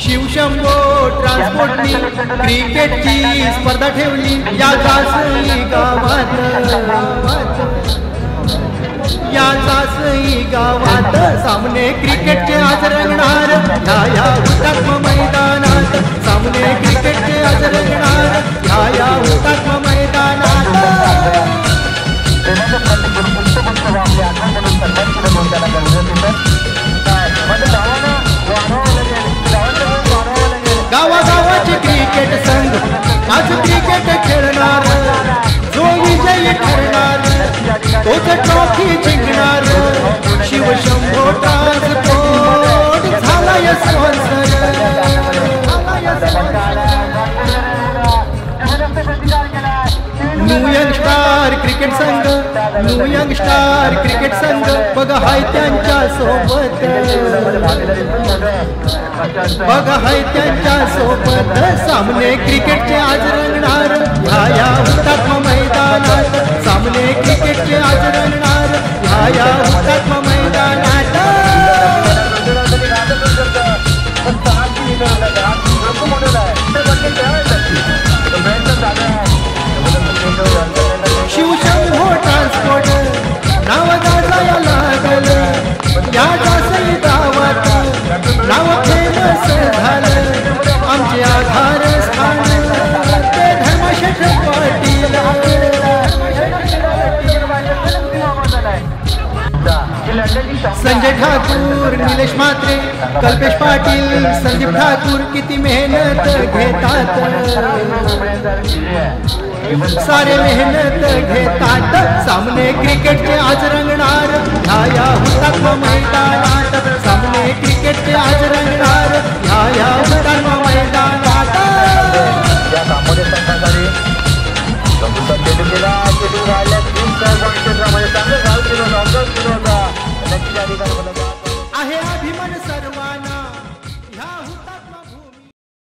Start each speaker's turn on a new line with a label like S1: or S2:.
S1: शिवशंभो ट्रान्सपोर्टनी क्रिकेटची स्पर्धा ठेवली या जासई गावात सामने क्रिकेटचे आज रंगणार या हुतात्मा मैदानात सामने क्रिकेटचे आज रंगणार या हुतात्मा मैदानात गावागावाचे क्रिकेट संघ आज क्रिकेट खेळणार जो विजयी ठरणार तोच ट्रॉफी जिंकणार शिवशंभो ट्रान्सपोर्ट झालाय sponsor new young star cricket संघ न्यू यंग स्टार क्रिकेट संघ बघा हाय त्यांच्या सोबत बघा हाय त्यांच्या सोबत सामने क्रिकेटचे आज रंगणार ह्या हुतात्मा मैदानात सामने क्रिकेटचे आज रंगणार ह्या हुतात्मा मैदानात शिवशंभो ट्रान्सपोर्ट नाव गाजाया लागल या जासई गावात नाव फेमस झालं आमचे आधार स्थान ते धर्मशेठ पाटील संजय ठाकूर निलेश म्हात्रे कल्पेश पाटील संदीप ठाकूर किती मेहनत घेतात सारे मेहनत घेतात सामने क्रिकेटचे आज रंगणार ह्या हुतात्मा मैदानात सामने